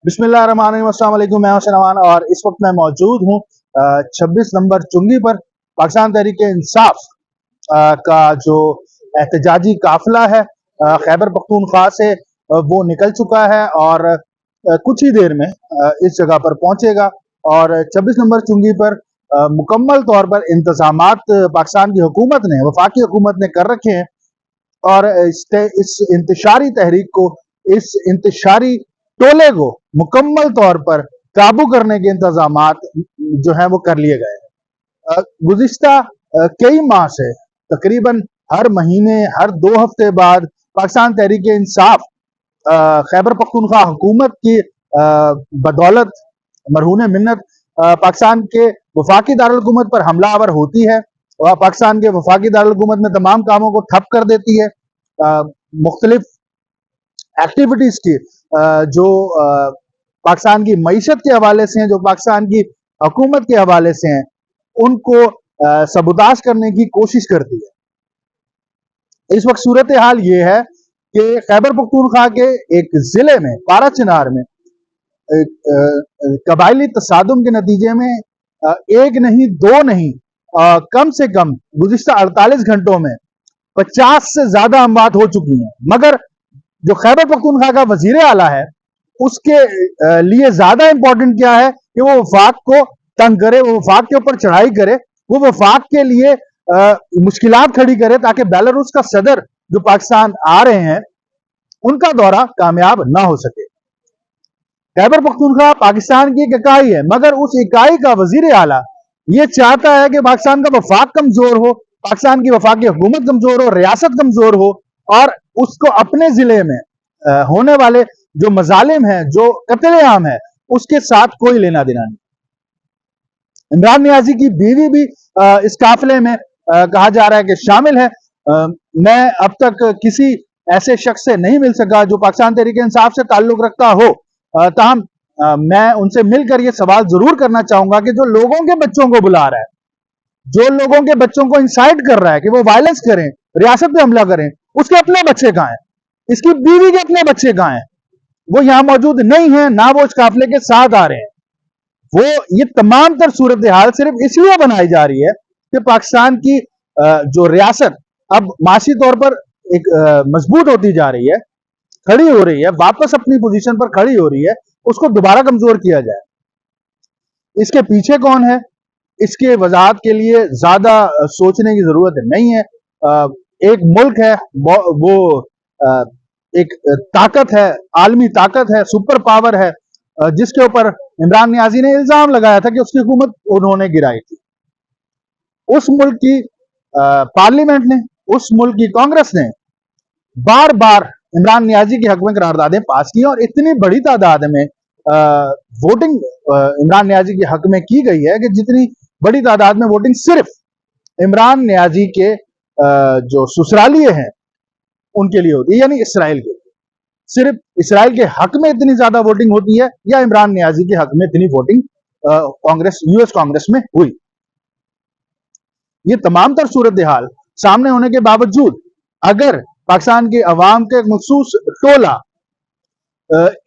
बिस्मिल्लाहिर्रहमानिर्रहीम, अस्सलाम वालेकुम। मैं हुसैन और इस वक्त मैं मौजूद हूँ 26 नंबर चुंगी पर। पाकिस्तान तहरीक-ए-इंसाफ का जो एहतजाजी काफिला है खैबर पख्तूनख्वा से वो निकल चुका है और कुछ ही देर में इस जगह पर पहुंचेगा और 26 नंबर चुंगी पर मुकम्मल तौर पर इंतजामात पाकिस्तान की हुकूमत ने, वफाकी हुकूमत ने कर रखे हैं और इस इंतशारी तहरीक को, इस इंतशारी टोले को मुकम्मल तौर पर काबू करने के इंतजामात जो है वो कर लिए गए हैं। गुज़िश्ता कई माह से तकरीबन हर महीने, हर 2 हफ्ते बाद पाकिस्तान तहरीक इंसाफ खैबर पख्तूनख्वा हुकूमत की बदौलत मरहून मिन्नत पाकिस्तान के वफाकी दारुल हुकूमत पर हमलावर होती है और पाकिस्तान के वफाकी दारुल हुकूमत में तमाम कामों को ठप कर देती है। मुख्तलिफ एक्टिविटीज की जो पाकिस्तान की मईशत के हवाले से हैं, जो पाकिस्तान की हुकूमत के हवाले से हैं, उनको सबूताश करने की कोशिश करती है। इस वक्त सूरत हाल ये है कि खैबर पख्तूनख्वा के एक जिले में, पारा चिनार में, कबायली तसादुम के नतीजे में एक नहीं, 2 नहीं, कम से कम गुज़िश्ता 48 घंटों में 50 से ज्यादा अमवात हो चुकी हैं। मगर जो खैबर पख्तूनख्वा का वजीर आला है, उसके लिए ज्यादा इंपॉर्टेंट क्या है कि वो वफाक को तंग करे, वो वफाक के ऊपर चढ़ाई करे, वो वफाक के लिए मुश्किलात खड़ी करे ताकि बेलारूस का सदर जो पाकिस्तान आ रहे हैं उनका दौरा कामयाब ना हो सके। खैबर पख्तूनख्वा पाकिस्तान की एक इकाई है, मगर उस इकाई का वजीर आला ये चाहता है कि पाकिस्तान का वफाक कमजोर हो, पाकिस्तान की वफाकी हुकूमत कमजोर हो, रियासत कमजोर हो और उसको अपने जिले में होने वाले जो मजालिम हैं, जो कत्ले-आम है, उसके साथ कोई लेना देना नहीं। इमरान नियाजी की बीवी भी इस काफिले में कहा जा रहा है कि शामिल है। मैं अब तक किसी ऐसे शख्स से नहीं मिल सका जो पाकिस्तान तहरीक इंसाफ से ताल्लुक रखता हो, ताहम मैं उनसे मिलकर यह सवाल जरूर करना चाहूंगा कि जो लोगों के बच्चों को बुला रहा है, जो लोगों के बच्चों को इंसाइट कर रहा है कि वो वायलेंस करें, रियासत पे हमला करें, उसके अपने बच्चे कहां हैं? इसकी बीवी के अपने बच्चे कहां हैं? वो यहां मौजूद नहीं है, ना वो इस काफिले के साथ आ रहे हैं। वो ये तमाम तर सूरत हाल सिर्फ इसलिए बनाई जा रही है कि पाकिस्तान की जो रियासत अब माशी तौर पर एक मजबूत होती जा रही है, खड़ी हो रही है, वापस अपनी पोजीशन पर खड़ी हो रही है, उसको दोबारा कमजोर किया जाए। इसके पीछे कौन है, इसके वजाहत के लिए ज्यादा सोचने की जरूरत नहीं है। एक मुल्क है, वो एक ताकत है, आलमी ताकत है, सुपर पावर है, जिसके ऊपर इमरान नियाजी ने इल्जाम लगाया था कि उसकी हुकूमत उन्होंने गिराई थी। उस मुल्क की पार्लियामेंट ने, उस मुल्क की कांग्रेस ने बार बार इमरान नियाजी के हक में करारदादें पास की और इतनी बड़ी तादाद में वोटिंग इमरान नियाजी के हक में की गई है कि जितनी बड़ी तादाद में वोटिंग सिर्फ इमरान नियाजी के जो ससुरालिये हैं उनके लिए होती है, यानी इसराइल के लिए। सिर्फ इसराइल के हक में इतनी ज्यादा वोटिंग होती है या इमरान नियाजी के हक में इतनी वोटिंग कांग्रेस, यूएस कांग्रेस में हुई। ये तमाम तर सूरत हाल सामने होने के बावजूद अगर पाकिस्तान के अवाम के एक मखसूस टोला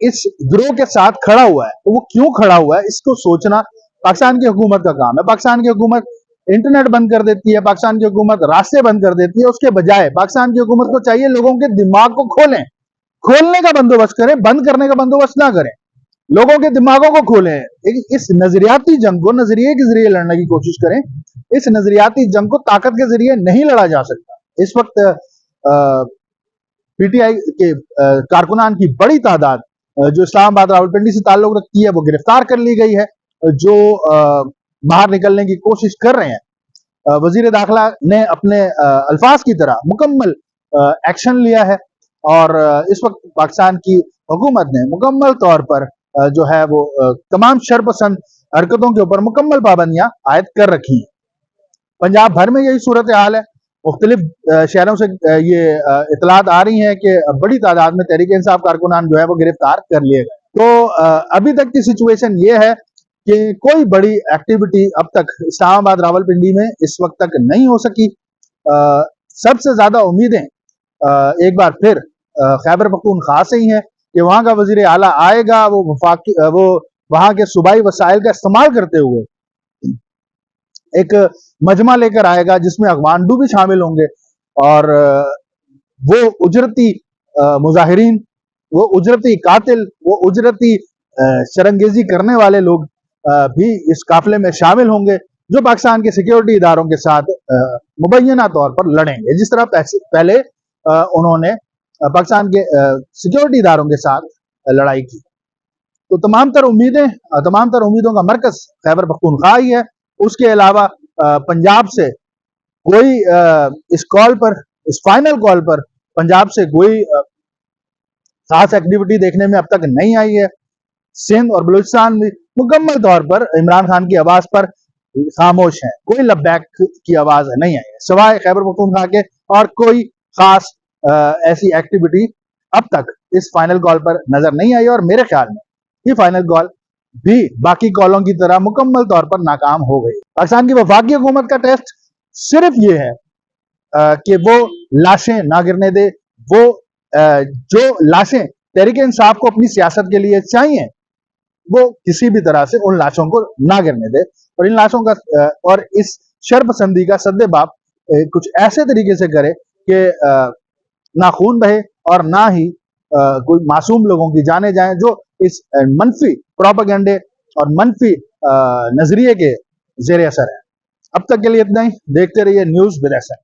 इस गिरोह के साथ खड़ा हुआ है, तो वो क्यों खड़ा हुआ है इसको सोचना पाकिस्तान की हुकूमत का काम है। पाकिस्तान की हुकूमत इंटरनेट बंद कर देती है, पाकिस्तान की हुकूमत रास्ते बंद कर देती है, उसके बजाय पाकिस्तान की हुकूमत को चाहिए लोगों के दिमाग को खोलें, खोलने का बंदोबस्त करें, बंद करने का बंदोबस्त ना करें, लोगों के दिमागों को खोलें। इस नजरियाती जंग को नजरिए के जरिए लड़ने की कोशिश करें। इस नजरियाती जंग को ताकत के जरिए नहीं लड़ा जा सकता। इस वक्त पीटीआई के कारकुनान की बड़ी तादाद जो इस्लामाबाद रावलपिंडी से ताल्लुक रखती है वो गिरफ्तार कर ली गई है, जो बाहर निकलने की कोशिश कर रहे हैं। वजीर दाखिला ने अपने अल्फाज की तरह मुकम्मल एक्शन लिया है और इस वक्त पाकिस्तान की हुकूमत ने मुकम्मल तौर पर जो है वो तमाम शरपसंद हरकतों के ऊपर मुकम्मल पाबंदियां आयद कर रखी हैं। पंजाब भर में यही सूरत हाल है। मुख्तलिफ शहरों से ये इतलात आ रही हैं कि बड़ी तादाद में तहरीक इंसाफ कारकुनान जो है वो गिरफ्तार कर लिए गए। तो अभी तक की सिचुएशन ये है कि कोई बड़ी एक्टिविटी अब तक इस्लामाबाद रावलपिंडी में इस वक्त तक नहीं हो सकी। सबसे ज्यादा उम्मीदें एक बार फिर खैबर पख्तूनख्वा से ही हैं। کہ وہاں کا وزیر اعلیٰ آئے گا, وہ وہاں کے صوبائی وسائل کا استعمال کرتے ہوئے ایک مجمع لے کر آئے گا جس میں اخوان بھی شامل ہوں گے, اور وہ اجرتی مظاہرین, وہ اجرتی قاتل, وہ اجرتی شرنگیزی کرنے والے لوگ بھی اس قافلے میں شامل ہوں گے, جو پاکستان کے سیکیورٹی اداروں کے ساتھ مبینہ طور پر لڑیں گے, جس طرح پہلے انہوں نے پاکستان کے سیکیورٹی اداروں کے ساتھ لڑائی کی. تو تمام تر امیدوں کا مرکز خیبر پختونخوا ہی ہے. اس کے علاوہ پنجاب سے کوئی اس فائنل کال پر پنجاب سے کوئی خاص ایکٹیویٹی دیکھنے میں اب تک نہیں آئی ہے. سندھ اور بلوچستان بھی مکمل طور پر عمران خان کی آواز پر خاموش ہیں, کوئی لبیک کی آواز نہیں آئی ہے سوائے خیبر پختونخوا کے, اور کوئی خاص ایسی ایکٹیویٹی اب تک اس فائنل کال پر نظر نہیں آئی, اور میرے خیال میں یہ فائنل کال بھی باقی کالوں کی طرح مکمل طور پر ناکام ہو گئی. پاکستان کی وفاقی حکومت کا ٹیسٹ صرف یہ ہے کہ وہ لاشیں نہ گرنے دے, وہ جو لاشیں تحریک انصاف کو اپنی سیاست کے لیے چاہیے وہ کسی بھی طرح سے ان لاشوں کو نہ گرنے دے, اور ان لاشوں کا اور اس شر پسندی کا سد باب کچھ ایسے طریقے سے کرے کہ نہ خون بہے اور نہ ہی کوئی معصوم لوگوں کی جانیں جائیں جو اس منفی پروپیگنڈے اور منفی نظریے کے زیر اثر ہے. اب تک کے لیے اتنا ہی. دیکھتے رہیے نیوز ود SN.